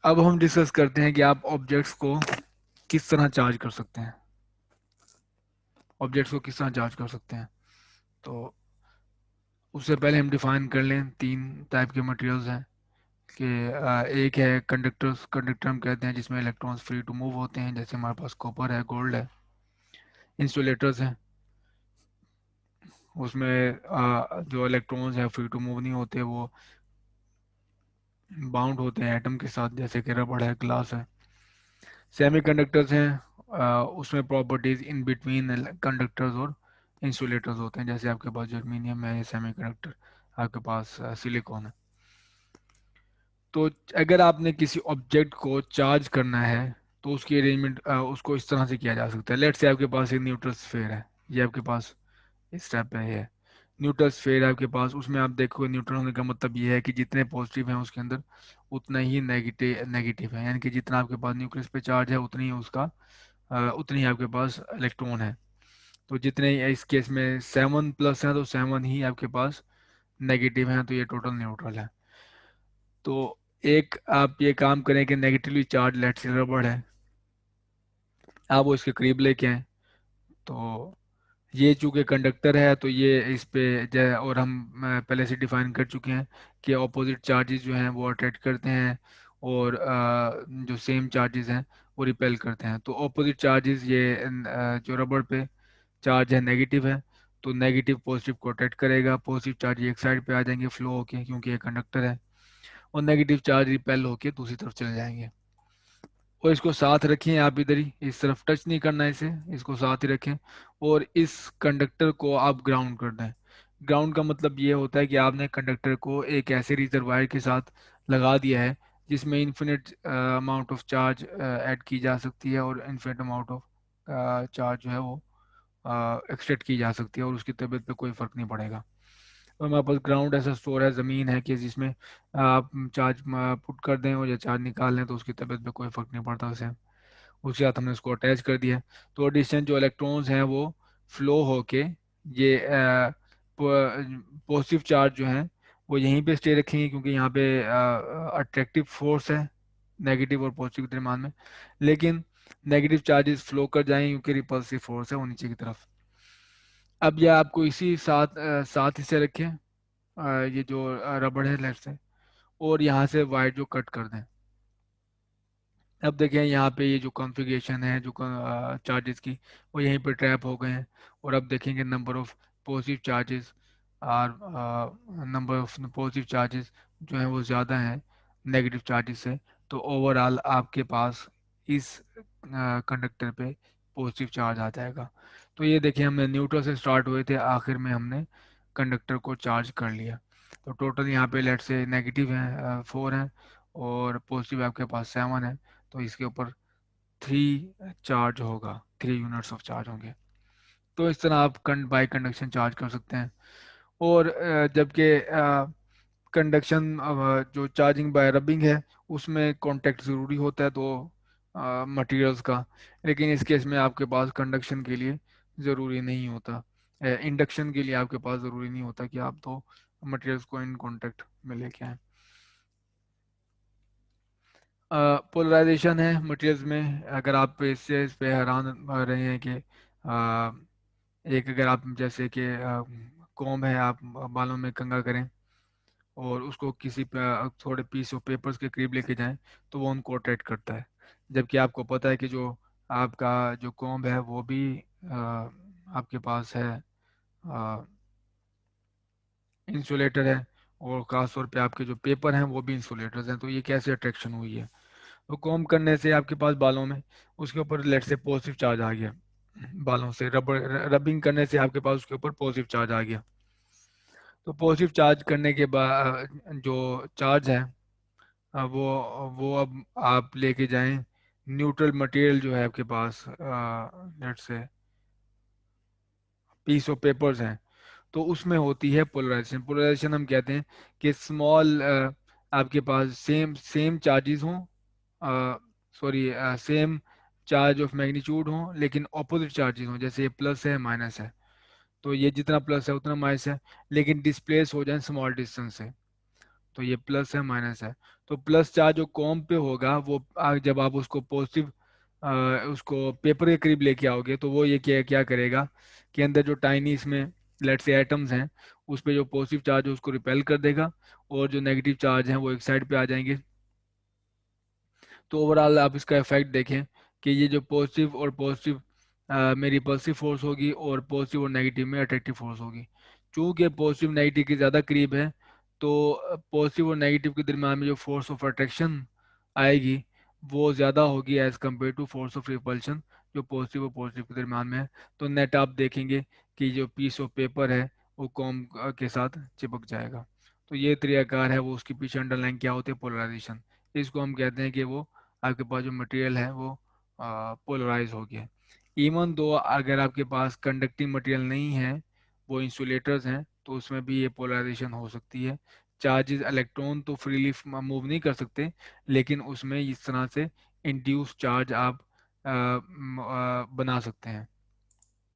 अब हम डिस्कस करते हैं कि आप ऑब्जेक्ट्स को किस तरह चार्ज कर सकते हैं। ऑब्जेक्ट्स को किस तरह चार्ज कर सकते हैं, तो उससे पहले हम डिफाइन कर लें। तीन टाइप के मटेरियल्स हैं कि एक है कंडक्टर्स। कंडक्टर हम कहते हैं जिसमें इलेक्ट्रॉन्स फ्री टू मूव होते हैं, जैसे हमारे पास कॉपर है, गोल्ड है। इंसुलेटर्स हैं, उसमें जो इलेक्ट्रॉन्स हैं फ्री टू मूव नहीं होते, वो बाउंड होते हैं एटम के साथ, जैसे कि रबड़ है, ग्लास है। सेमीकंडक्टर्स हैं, उसमें प्रॉपर्टीज इन बिटवीन कंडक्टर्स और इंसुलेटर्स होते हैं, जैसे आपके पास जर्मेनियम है, सेमीकंडक्टर, आपके पास सिलिकॉन है। तो अगर आपने किसी ऑब्जेक्ट को चार्ज करना है तो उसकी अरेंजमेंट उसको इस तरह से किया जा सकता है। लेट्स से आपके पास एक न्यूट्रल स्फीयर है, ये आपके पास इस स्टेप पे है। न्यूट्रल स्फीयर है आपके पास, उसमें आप देखो न्यूट्रल होने का मतलब ये है कि जितने पॉजिटिव हैं उसके अंदर उतना ही नेगेटिव नेगेटिव है, यानी कि जितना आपके पास न्यूक्लियस पे चार्ज है उतनी ही उसका उतनी ही आपके पास इलेक्ट्रॉन है। तो जितने इस केस में 7+ हैं तो 7 ही आपके पास नेगेटिव हैं, तो ये टोटल न्यूट्रल है। तो एक आप ये काम करें कि नेगेटिवली चार्ज लेड से रबड़ है, आप वो इसके करीब लेके आए। तो ये चूंकि कंडक्टर है तो ये इस पे और हम पहले से डिफाइन कर चुके हैं कि ऑपोजिट चार्जेस जो हैं वो अट्रैक्ट करते हैं, और जो सेम चार्जेस हैं वो रिपेल करते हैं। तो ऑपोजिट चार्जेस ये जो रबड़ पे चार्ज है नेगेटिव है, तो नेगेटिव पॉजिटिव को अट्रैक्ट करेगा, पॉजिटिव चार्ज एक साइड पे आ जाएंगे फ्लो होके क्योंकि ये कंडक्टर है, और नेगेटिव चार्ज रिपेल होके दूसरी तरफ चले जाएंगे। और इसको साथ रखें, आप इधर ही इस तरफ टच नहीं करना है इसे, इसको साथ ही रखें। और इस कंडक्टर को आप ग्राउंड कर दें। ग्राउंड का मतलब ये होता है कि आपने कंडक्टर को एक ऐसे रिजर्वायर के साथ लगा दिया है जिसमें infinite amount of charge add की जा सकती है, और इन्फिनिट अमाउंट ऑफ चार्ज जो है वो एक्सट्रैक्ट की जा सकती है, और उसकी तबीयत पे कोई फ़र्क नहीं पड़ेगा। तो हमारे पास ग्राउंड ऐसा स्टोर है, ज़मीन है कि जिसमें आप चार्ज पुट कर दें और या चार्ज निकाल लें तो उसकी तबीयत पे कोई फ़र्क नहीं पड़ता उसे। उसके साथ हमने उसको अटैच कर दिया। तो डिस्टेंस जो इलेक्ट्रॉन्स हैं वो फ्लो होके ये पॉजिटिव चार्ज जो हैं वो यहीं पे स्टे रखेंगे, क्योंकि यहाँ पे अट्रैक्टिव फोर्स है नेगेटिव और पॉजिटिव के दरम्यान में। लेकिन नेगेटिव चार्जेस फ्लो कर जाएंगे क्योंकि रिपल्सिव फोर्स है वो नीचे की तरफ। अब यह आपको इसी साथ हिस्से रखें, ये जो रबड़ है लेफ्ट से, और यहाँ से वायर जो कट कर दें। अब देखें यहाँ पे ये जो कॉन्फ़िगरेशन है जो चार्जेस की, वो यहीं पर ट्रैप हो गए हैं। और अब देखेंगे नंबर ऑफ पॉजिटिव चार्जेस और नंबर ऑफ पॉजिटिव चार्जेस जो हैं वो ज़्यादा हैं नेगेटिव चार्जेस से। तो ओवरऑल आपके पास इस कंडक्टर पे पॉजिटिव चार्ज आ जाएगा। तो ये देखें, हमने न्यूट्रल से स्टार्ट हुए थे, आखिर में हमने कंडक्टर को चार्ज कर लिया। तो टोटल यहाँ पे लेट से नेगेटिव हैं 4 हैं, और पॉजिटिव आपके पास 7 है। तो इसके ऊपर 3 चार्ज होगा, 3 यूनिट्स ऑफ चार्ज होंगे। तो इस तरह आप बाई कंडक्शन चार्ज कर सकते हैं। और जबकि कंडक्शन जो चार्जिंग बाय रबिंग है उसमें कांटेक्ट ज़रूरी होता है, तो मटेरियल्स का। लेकिन इस केस में आपके पास कंडक्शन के लिए ज़रूरी नहीं होता, इंडक्शन के लिए आपके पास ज़रूरी नहीं होता कि आप तो मटेरियल्स को इन कांटेक्ट में लेके आएँ। पोलराइजेशन है मटेरियल्स में, अगर आप इस पे हैरान रहे हैं कि एक अगर आप जैसे कि कॉम्ब है, आप बालों में कंघा करें और उसको किसी थोड़े पीस ऑफ पेपर्स के करीब लेके जाएं तो वो उनको अट्रैक्ट करता है। जबकि आपको पता है कि जो आपका जो कॉम्ब है वो भी आपके पास है इंसुलेटर है, और ख़ास तौर पे आपके जो पेपर हैं वो भी इंसुलेटर्स हैं। तो ये कैसे अट्रैक्शन हुई है? तो कॉम करने से आपके पास बालों में उसके ऊपर लेट से पॉजिटिव चार्ज आ गया, बालों से रबिंग करने से आपके पास उसके ऊपर पॉजिटिव चार्ज आ गया। तो पॉजिटिव चार्ज करने के बाद जो चार्ज है वो अब आप लेके जाएं न्यूट्रल मटेरियल जो है आपके पास, लेट से पीस ऑफ पेपर्स हैं, तो उसमें होती है पोलराइजेशन। पोलराइजेशन हम कहते हैं कि स्मॉल आपके पास सेम सेम चार्जेस हों, sorry same charge of magnitude हों लेकिन ऑपोजिट चार्जेस हों, जैसे ये प्लस है माइनस है, तो ये जितना प्लस है उतना माइनस है, लेकिन डिस्प्लेस हो जाए स्मॉल डिस्टेंस से। तो ये प्लस है माइनस है। तो प्लस चार्ज जो कॉम पे होगा वो जब आप उसको पॉजिटिव उसको पेपर के करीब लेके आओगे तो वो ये क्या क्या करेगा कि अंदर जो टाइनी इसमें लेट से एटम्स हैं उस पे जो पॉजिटिव चार्ज है उसको रिपेल कर देगा, और जो नेगेटिव चार्ज हैं वो एक साइड पे आ जाएंगे। तो ओवरऑल आप इसका इफेक्ट देखें कि ये जो पॉजिटिव और पॉजिटिव में रिपल्सिव फोर्स होगी और पॉजिटिव और नेगेटिव में अट्रैक्टिव फोर्स होगी। चूंकि पॉजिटिव नेगेटिव के ज़्यादा करीब है तो पॉजिटिव और नेगेटिव के दरम्यान में जो फोर्स ऑफ अट्रैक्शन आएगी वो ज़्यादा होगी as compare to force of repulsion जो पॉजिटिव और पॉजिटिव के दरम्यान में है। तो नेट आप देखेंगे कि जो पीस ऑफ पेपर है वो कॉम के साथ चिपक जाएगा। तो ये तरीकाकार है, वो उसके पीछे अंडरलाइन क्या होती है, पोलराइजेशन। इसको हम कहते हैं कि वो आपके पास जो मटेरियल है वो पोलराइज हो गया। इवन दो अगर आपके पास कंडक्टिंग मटेरियल नहीं है, वो इंसुलेटर्स हैं, तो उसमें भी ये पोलराइजेशन हो सकती है। चार्जेस इलेक्ट्रॉन तो फ्रीली मूव नहीं कर सकते, लेकिन उसमें इस तरह से इंड्यूस चार्ज आप बना सकते हैं।